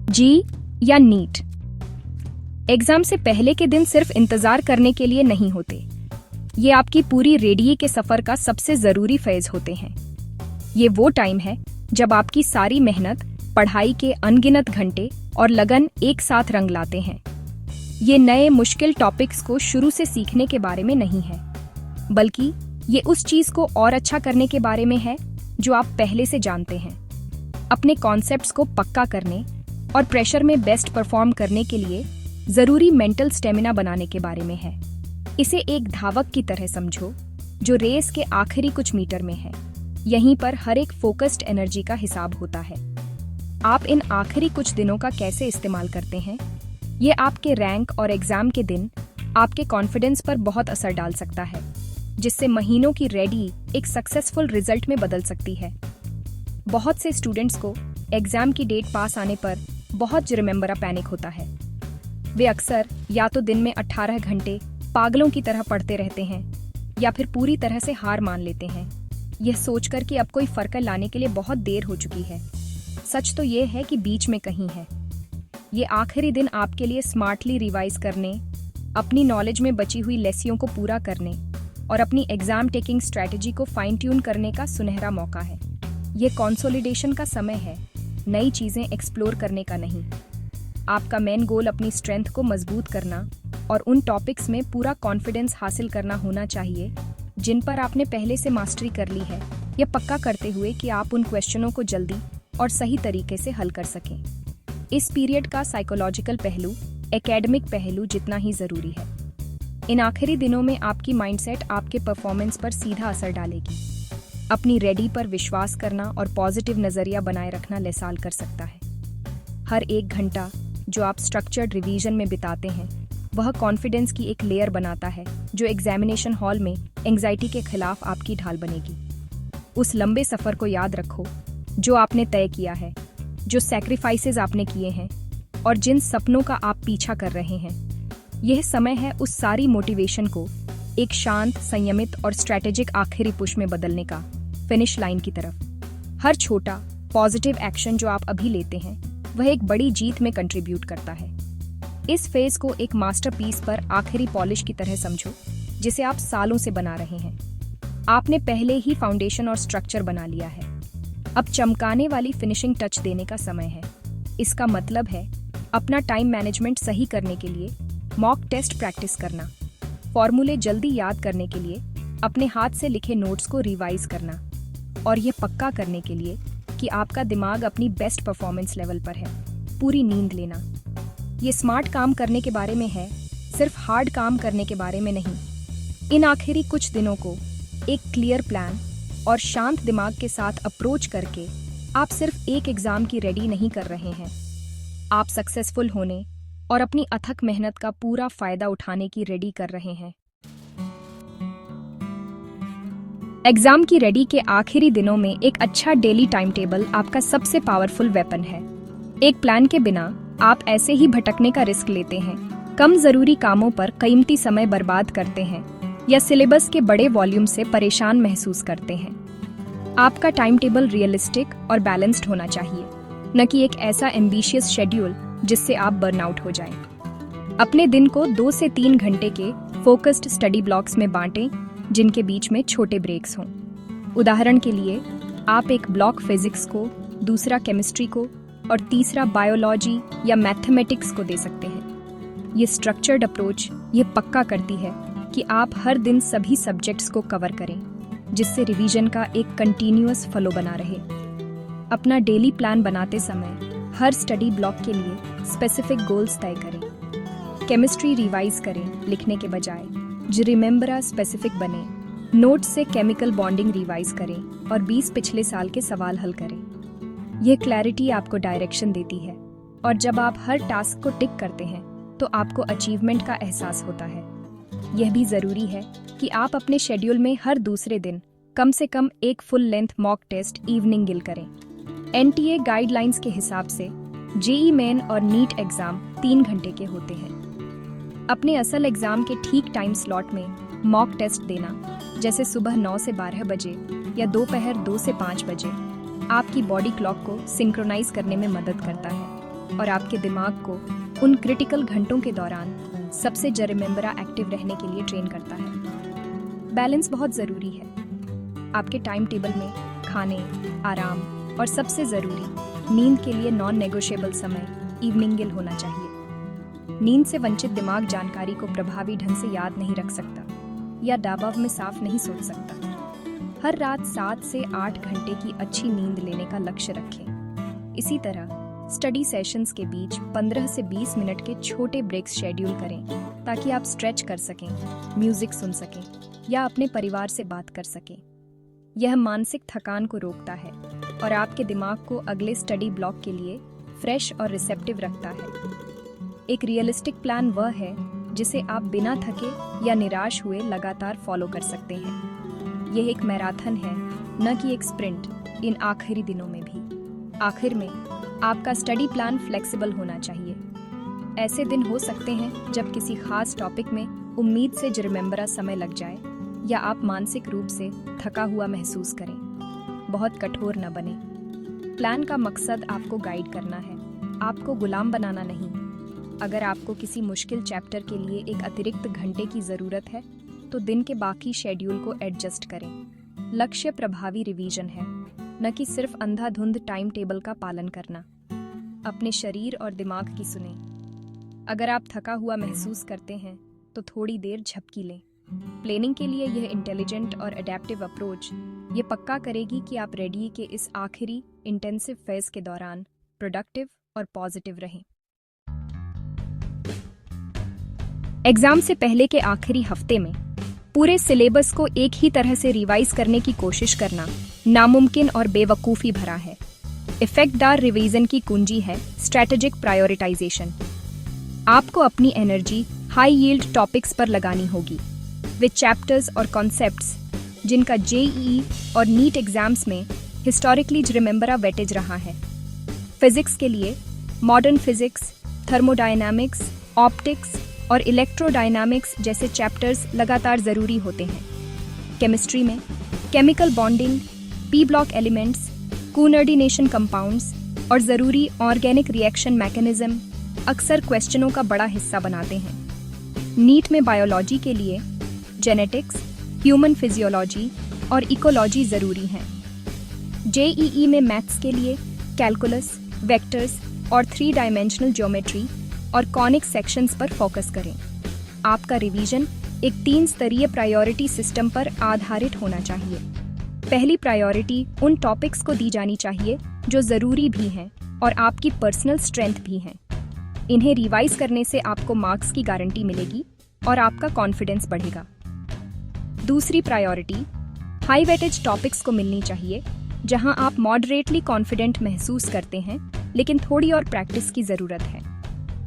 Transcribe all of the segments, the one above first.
जी या NEET. Exam से पहले के दिन सिर्फ इंतजार करने के लिए नहीं होते, ये आपकी पूरी रेडियो के सफर का सबसे जरूरी फेज होते हैं। ये वो टाइम है जब आपकी सारी मेहनत, पढ़ाई के अनगिनत घंटे और लगन एक साथ रंग लाते हैं। ये नए मुश्किल टॉपिक्स को शुरू से सीखने के बारे में नहीं है, बल्कि ये उस चीज को और अच्छा करने के बारे में है जो आप पहले से जानते हैं। अपने कॉन्सेप्ट्स को पक्का करने और प्रेशर में बेस्ट परफॉर्म करने के लिए जरूरी मेंटल स्टेमिना बनाने के बारे में है। इसे एक धावक की तरह समझो जो रेस के आखिरी कुछ मीटर में है। यहीं पर हर एक फोकस्ड एनर्जी का हिसाब होता है। आप इन आखिरी कुछ दिनों का कैसे इस्तेमाल करते हैं, ये आपके रैंक और एग्जाम के दिन आपके कॉन्फिडेंस पर बहुत असर डाल सकता है, जिससे महीनों की रेडी एक सक्सेसफुल रिजल्ट में बदल सकती है। बहुत से स्टूडेंट्स को एग्जाम की डेट पास आने पर बहुत रिमेंबर पैनिक होता है। वे अक्सर या तो दिन में 18 घंटे पागलों की तरह पढ़ते रहते हैं या फिर पूरी तरह से हार मान लेते हैं, यह सोचकर कि अब कोई फर्क लाने के लिए बहुत देर हो चुकी है। सच तो ये है कि बीच में कहीं है। ये आखिरी दिन आपके लिए स्मार्टली रिवाइज करने, अपनी नॉलेज में बची हुई लेसियों को पूरा करने और अपनी एग्जाम टेकिंग स्ट्रैटेजी को फाइन ट्यून करने का सुनहरा मौका है। ये कंसोलिडेशन का समय है, नई चीजें एक्सप्लोर करने का नहीं। आपका मेन गोल अपनी स्ट्रेंथ को मजबूत करना और उन टॉपिक्स में पूरा कॉन्फिडेंस हासिल करना होना चाहिए जिन पर आपने पहले से मास्टरी कर ली है, यह पक्का करते हुए कि आप उन क्वेश्चनों को जल्दी और सही तरीके से हल कर सकें। इस पीरियड का साइकोलॉजिकल पहलू एकेडमिक पहलू जितना ही जरूरी है। इन आखिरी दिनों में आपकी माइंडसेट आपके परफॉर्मेंस पर सीधा असर डालेगी। अपनी रेडी पर विश्वास करना और पॉजिटिव नजरिया बनाए रखना लेसाल कर सकता है। हर एक घंटा जो आप स्ट्रक्चर्ड रिवीजन में बिताते हैं, वह कॉन्फिडेंस की एक लेयर बनाता है जो एग्जामिनेशन हॉल में एंग्जाइटी के खिलाफ आपकी ढाल बनेगी। उस लंबे सफर को याद रखो जो आपने तय किया है, जो सैक्रिफाइसेस आपने किए हैं और जिन सपनों का आप पीछा कर रहे हैं। यह समय है उस सारी मोटिवेशन को एक शांत, संयमित और स्ट्रैटेजिक आखिरी पुश में बदलने का, फिनिश लाइन की तरफ। हर छोटा पॉजिटिव एक्शन जो आप अभी लेते हैं, वह एक बड़ी जीत में कंट्रीब्यूट करता है। इस फेज को एक मास्टरपीस पर आखिरी पॉलिश की तरह समझो, जिसे आप सालों से बना रहे हैं। आपने पहले ही फाउंडेशन और स्ट्रक्चर बना लिया है। अब चमकाने वाली फिनिशिंग टच देने का समय है। इसका मतलब है अपना टाइम मैनेजमेंट सही करने के लिए मॉक टेस्ट प्रैक्टिस करना, फॉर्मूले जल्दी याद करने के लिए अपने हाथ से लिखे नोट्स को रिवाइज करना और यह पक्का करने के लिए कि आपका दिमाग अपनी बेस्ट परफॉर्मेंस लेवल पर है, पूरी नींद लेना। ये स्मार्ट काम करने के बारे में है, सिर्फ हार्ड काम करने के बारे में नहीं। इन आखिरी कुछ दिनों को एक क्लियर प्लान और शांत दिमाग के साथ अप्रोच करके आप सिर्फ एक एग्जाम की रेडी नहीं कर रहे हैं, आप सक्सेसफुल होने और अपनी अथक मेहनत का पूरा फायदा उठाने की रेडी कर रहे हैं। एग्जाम की रेडी के आखिरी दिनों में एक अच्छा डेली टाइम टेबल आपका सबसे पावरफुल वेपन है। एक प्लान के बिना आप ऐसे ही भटकने का रिस्क लेते हैं, कम जरूरी कामों पर कीमती समय बर्बाद करते हैं या सिलेबस के बड़े वॉल्यूम से परेशान महसूस करते हैं। आपका टाइम टेबल रियलिस्टिक और बैलेंस्ड होना चाहिए, न कि एक ऐसा एम्बिशियस शेड्यूल जिससे आप बर्नआउट हो जाएं। अपने दिन को 2 से 3 घंटे के फोकस्ड स्टडी ब्लॉक्स में बांटें, जिनके बीच में छोटे ब्रेक्स हों। उदाहरण के लिए, आप एक ब्लॉक फिजिक्स को, दूसरा केमिस्ट्री को और तीसरा बायोलॉजी या मैथमेटिक्स को दे सकते हैं। ये स्ट्रक्चर्ड अप्रोच ये पक्का करती है कि आप हर दिन सभी सब्जेक्ट्स को कवर करें, जिससे रिवीजन का एक कंटिन्यूअस फ्लो बना रहे। अपना डेली प्लान बनाते समय हर स्टडी ब्लॉक के लिए स्पेसिफिक गोल्स तय करें। केमिस्ट्री रिवाइज करें लिखने के बजाय, जो रिमेंबर स्पेसिफिक बने। नोट्स से केमिकल बॉन्डिंग रिवाइज करें और 20 पिछले साल के सवाल हल करें। यह क्लैरिटी आपको डायरेक्शन देती है और जब आप हर टास्क को टिक करते हैं तो आपको अचीवमेंट का एहसास होता है। यह भी जरूरी है कि आप अपने शेड्यूल में हर दूसरे दिन कम से कम एक full length mock test evening गिल करें। एनटीए गाइडलाइंस के हिसाब से जेईई मेन और नीट एग्जाम 3 घंटे के होते हैं। अपने असल एग्जाम के ठीक टाइम स्लॉट में मॉक टेस्ट देना, जैसे सुबह 9 से 12 बजे या दोपहर 2 से 5 बजे, आपकी बॉडी क्लॉक को सिंक्रोनाइज करने में मदद करता है। और आपके दिमाग को उन क्रिटिकल घंटों के दौरान सबसे रिमेंबरा एक्टिव रहने के लिए ट्रेन करता है। बैलेंस बहुत ज़रूरी है। आपके टाइम टेबल में खाने, आराम और सबसे ज़रूरी नींद के लिए नॉन नेगोशिएबल समय इवनिंग होना चाहिए। नींद से वंचित दिमाग जानकारी को प्रभावी ढंग से याद नहीं रख सकता या दाबाव में साफ नहीं सोच सकता। हर रात 7 से 8 घंटे की अच्छी नींद लेने का लक्ष्य रखें। इसी तरह स्टडी सेशंस के बीच 15 से 20 मिनट के छोटे ब्रेक्स शेड्यूल करें ताकि आप स्ट्रेच कर सकें, म्यूजिक सुन सकें या अपने परिवार से बात कर सकें। यह मानसिक थकान को रोकता है और आपके दिमाग को अगले स्टडी ब्लॉक के लिए फ्रेश और रिसेप्टिव रखता है। एक रियलिस्टिक प्लान वह है जिसे आप बिना थके या निराश हुए लगातार फॉलो कर सकते हैं। यह एक मैराथन है, न कि एक स्प्रिंट, इन आखिरी दिनों में भी। आखिर में आपका स्टडी प्लान फ्लेक्सिबल होना चाहिए। ऐसे दिन हो सकते हैं जब किसी खास टॉपिक में उम्मीद से रिमेंबरा समय लग जाए या आप मानसिक रूप से थका हुआ महसूस करें। बहुत कठोर न बने। प्लान का मकसद आपको गाइड करना है, आपको गुलाम बनाना नहीं। अगर आपको किसी मुश्किल चैप्टर के लिए एक अतिरिक्त घंटे की ज़रूरत है तो दिन के बाकी शेड्यूल को एडजस्ट करें। लक्ष्य प्रभावी रिवीजन है, न कि सिर्फ अंधाधुंध टाइम टेबल का पालन करना। अपने शरीर और दिमाग की सुनें। अगर आप थका हुआ महसूस करते हैं तो थोड़ी देर झपकी लें। प्लानिंग के लिए यह इंटेलिजेंट और अडेप्टिव अप्रोच ये पक्का करेगी कि आप रेडी के इस आखिरी इंटेंसिव फेज के दौरान प्रोडक्टिव और पॉजिटिव रहें। एग्जाम से पहले के आखिरी हफ्ते में पूरे सिलेबस को एक ही तरह से रिवाइज करने की कोशिश करना नामुमकिन और बेवकूफ़ी भरा है। इफेक्टदार रिवीजन की कुंजी है स्ट्रैटेजिक प्रायोरिटाइजेशन। आपको अपनी एनर्जी हाई यील्ड टॉपिक्स पर लगानी होगी। वे चैप्टर्स और कॉन्सेप्ट्स जिनका जेईई और नीट एग्जाम्स में हिस्टोरिकली रिमेंबरा वेटेज रहा है। फिजिक्स के लिए मॉडर्न फिजिक्स, थर्मोडायनामिक्स, ऑप्टिक्स और इलेक्ट्रोडायनामिक्स जैसे चैप्टर्स लगातार ज़रूरी होते हैं। केमिस्ट्री में chemical bonding, P block elements, coordination compounds और ज़रूरी ऑर्गेनिक रिएक्शन मैकेनिज्म अक्सर क्वेश्चनों का बड़ा हिस्सा बनाते हैं। नीट में बायोलॉजी के लिए जेनेटिक्स, ह्यूमन फिजियोलॉजी और इकोलॉजी ज़रूरी हैं। जेईई में मैथ्स के लिए कैलकुलस, वेक्टर्स और 3 डायमेंशनल ज्योमेट्री और कॉनिक सेक्शंस पर फोकस करें। आपका रिवीजन एक 3 स्तरीय प्रायोरिटी सिस्टम पर आधारित होना चाहिए। पहली प्रायोरिटी उन टॉपिक्स को दी जानी चाहिए जो ज़रूरी भी हैं और आपकी पर्सनल स्ट्रेंथ भी हैं। इन्हें रिवाइज करने से आपको मार्क्स की गारंटी मिलेगी और आपका कॉन्फिडेंस बढ़ेगा। दूसरी प्रायोरिटी हाई वेटेज टॉपिक्स को मिलनी चाहिए जहां आप मॉडरेटली कॉन्फिडेंट महसूस करते हैं लेकिन थोड़ी और प्रैक्टिस की ज़रूरत है।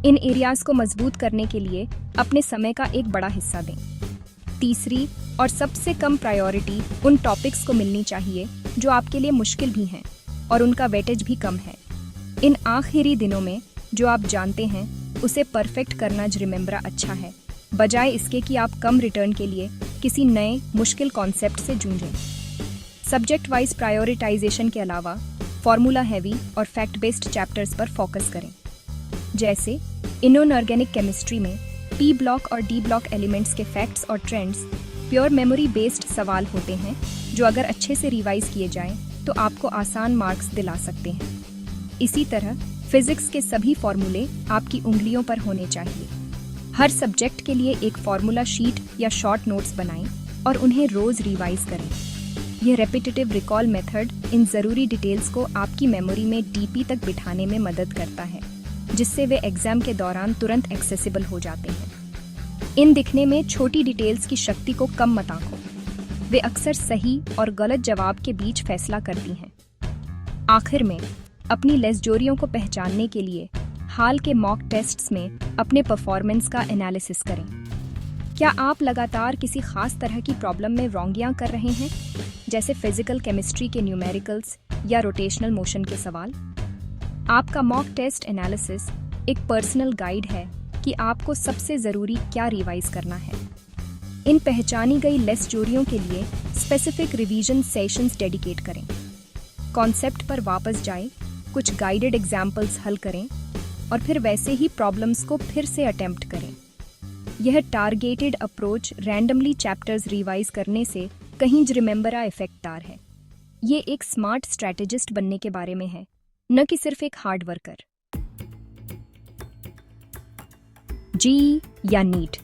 इन एरियाज को मजबूत करने के लिए अपने समय का एक बड़ा हिस्सा दें। तीसरी और सबसे कम प्रायोरिटी उन टॉपिक्स को मिलनी चाहिए जो आपके लिए मुश्किल भी हैं और उनका वेटेज भी कम है। इन आखिरी दिनों में जो आप जानते हैं उसे परफेक्ट करना रिमेंबरा अच्छा है, बजाय इसके कि आप कम रिटर्न के लिए किसी नए मुश्किल कॉन्सेप्ट से जूझें। सब्जेक्ट वाइज प्रायोरिटाइजेशन के अलावा फॉर्मूला हैवी और फैक्ट बेस्ड चैप्टर्स पर फोकस करें। जैसे इनऑर्गेनिक केमिस्ट्री में पी ब्लॉक और डी ब्लॉक एलिमेंट्स के फैक्ट्स और ट्रेंड्स प्योर मेमोरी बेस्ड सवाल होते हैं जो अगर अच्छे से रिवाइज किए जाएं तो आपको आसान मार्क्स दिला सकते हैं। इसी तरह फिजिक्स के सभी फॉर्मूले आपकी उंगलियों पर होने चाहिए। हर सब्जेक्ट के लिए एक फॉर्मूला शीट या शॉर्ट नोट्स बनाएं और उन्हें रोज रिवाइज करें। यह रेपिटेटिव रिकॉल मेथड इन ज़रूरी डिटेल्स को आपकी मेमोरी में डीपी तक बिठाने में मदद करता है, जिससे वे एग्जाम के दौरान तुरंत एक्सेसिबल हो जाते हैं। इन दिखने में छोटी डिटेल्स की शक्ति को कम मत आंको। वे अक्सर सही और गलत जवाब के बीच फैसला करती हैं। आखिर में अपनी लेसजोरियों को पहचानने के लिए हाल के मॉक टेस्ट्स में अपने परफॉर्मेंस का एनालिसिस करें। क्या आप लगातार किसी खास तरह की प्रॉब्लम में रॉन्गियां कर रहे हैं, जैसे फिजिकल केमिस्ट्री के न्यूमेरिकल्स या रोटेशनल मोशन के सवाल? आपका मॉक टेस्ट एनालिसिस एक पर्सनल गाइड है कि आपको सबसे ज़रूरी क्या रिवाइज करना है। इन पहचानी गई लेसजोरियों के लिए स्पेसिफिक रिवीजन सेशंस डेडिकेट करें। कॉन्सेप्ट पर वापस जाएं, कुछ गाइडेड एग्जाम्पल्स हल करें और फिर वैसे ही प्रॉब्लम्स को फिर से अटेम्प्ट करें। यह targeted approach randomly chapters revise करने से कहीं रिमेंबरा इफेक्टदार है। ये एक स्मार्ट स्ट्रैटेजिस्ट बनने के बारे में है, न कि सिर्फ एक हार्ड वर्कर। जी या नीट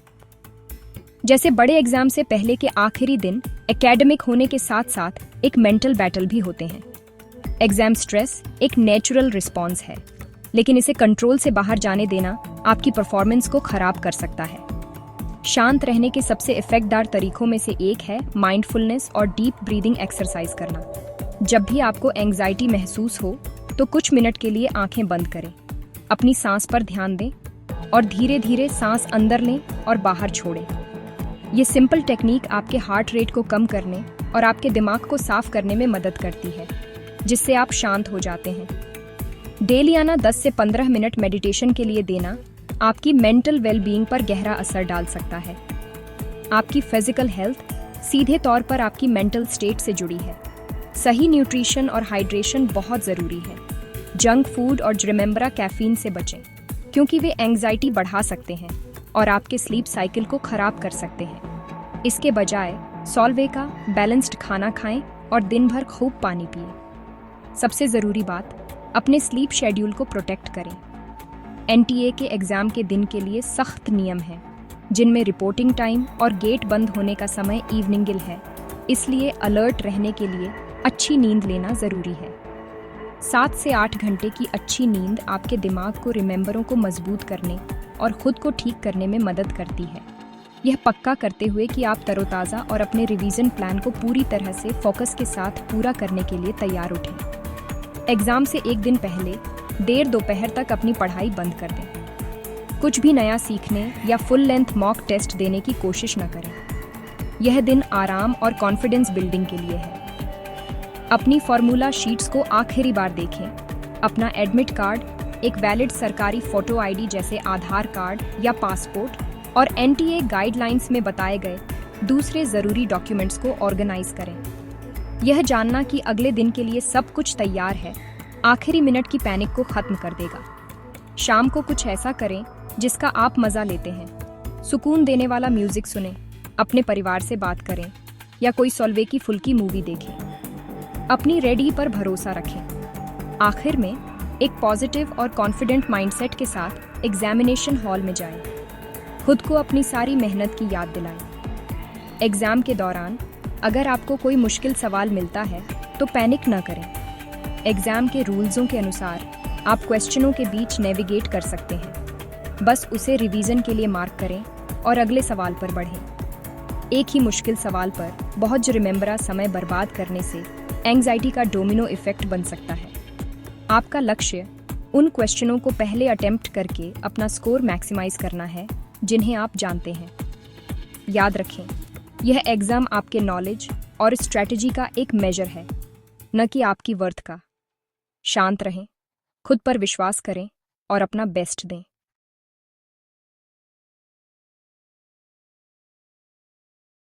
जैसे बड़े एग्जाम से पहले के आखिरी दिन एकेडमिक होने के साथ साथ एक मेंटल बैटल भी होते हैं। एग्जाम स्ट्रेस एक नेचुरल रिस्पॉन्स है, लेकिन इसे कंट्रोल से बाहर जाने देना आपकी परफॉर्मेंस को खराब कर सकता है। शांत रहने के सबसे इफेक्टदार तरीकों में से एक है माइंडफुलनेस और डीप ब्रीदिंग एक्सरसाइज करना। जब भी आपको एंग्जाइटी महसूस हो तो कुछ मिनट के लिए आंखें बंद करें, अपनी सांस पर ध्यान दें और धीरे धीरे सांस अंदर लें और बाहर छोड़ें। ये सिंपल टेक्निक आपके हार्ट रेट को कम करने और आपके दिमाग को साफ करने में मदद करती है, जिससे आप शांत हो जाते हैं। डेली आना 10 से 15 मिनट मेडिटेशन के लिए देना आपकी मेंटल वेलबीइंग पर गहरा असर डाल सकता है। आपकी फिजिकल हेल्थ सीधे तौर पर आपकी मेंटल स्टेट से जुड़ी है। सही न्यूट्रिशन और हाइड्रेशन बहुत ज़रूरी है। जंक फूड और रिमेंबरा कैफीन से बचें, क्योंकि वे एंग्जाइटी बढ़ा सकते हैं और आपके स्लीप साइकिल को खराब कर सकते हैं। इसके बजाय सॉल्वे का बैलेंस्ड खाना खाएं और दिन भर खूब पानी पिएं। सबसे ज़रूरी बात, अपने स्लीप शेड्यूल को प्रोटेक्ट करें। एनटीए के एग्ज़ाम के दिन के लिए सख्त नियम हैं, जिनमें रिपोर्टिंग टाइम और गेट बंद होने का समय इवनिंगिल है, इसलिए अलर्ट रहने के लिए अच्छी नींद लेना ज़रूरी है। 7 से 8 घंटे की अच्छी नींद आपके दिमाग को रिमेंबरों को मजबूत करने और खुद को ठीक करने में मदद करती है। यह पक्का करते हुए कि आप तरोताज़ा और अपने रिवीजन प्लान को पूरी तरह से फोकस के साथ पूरा करने के लिए तैयार उठें। एग्ज़ाम से एक दिन पहले देर दोपहर तक अपनी पढ़ाई बंद कर दें। कुछ भी नया सीखने या फुल लेंथ मॉक टेस्ट देने की कोशिश न करें। यह दिन आराम और कॉन्फिडेंस बिल्डिंग के लिए है। अपनी फॉर्मूला शीट्स को आखिरी बार देखें। अपना एडमिट कार्ड, एक वैलिड सरकारी फोटो आईडी जैसे आधार कार्ड या पासपोर्ट और एनटीए गाइडलाइंस में बताए गए दूसरे ज़रूरी डॉक्यूमेंट्स को ऑर्गेनाइज करें। यह जानना कि अगले दिन के लिए सब कुछ तैयार है आखिरी मिनट की पैनिक को ख़त्म कर देगा। शाम को कुछ ऐसा करें जिसका आप मज़ा लेते हैं। सुकून देने वाला म्यूज़िक सुनें, अपने परिवार से बात करें या कोई सॉल्वे की फुल्की मूवी देखें। अपनी रेडी पर भरोसा रखें। आखिर में एक पॉजिटिव और कॉन्फिडेंट माइंडसेट के साथ एग्जामिनेशन हॉल में जाएं। खुद को अपनी सारी मेहनत की याद दिलाएं। एग्ज़ाम के दौरान अगर आपको कोई मुश्किल सवाल मिलता है तो पैनिक न करें। एग्ज़ाम के रूल्सों के अनुसार आप क्वेश्चनों के बीच नेविगेट कर सकते हैं। बस उसे रिवीजन के लिए मार्क करें और अगले सवाल पर बढ़ें। एक ही मुश्किल सवाल पर बहुत रिमेंबरा समय बर्बाद करने से एंग्जाइटी का डोमिनो इफेक्ट बन सकता है। आपका लक्ष्य उन क्वेश्चनों को पहले अटेम्प्ट करके अपना स्कोर मैक्सिमाइज करना है जिन्हें आप जानते हैं। याद रखें, यह एग्ज़ाम आपके नॉलेज और स्ट्रैटेजी का एक मेजर है, न कि आपकी वर्थ का। शांत रहें, खुद पर विश्वास करें और अपना बेस्ट दें।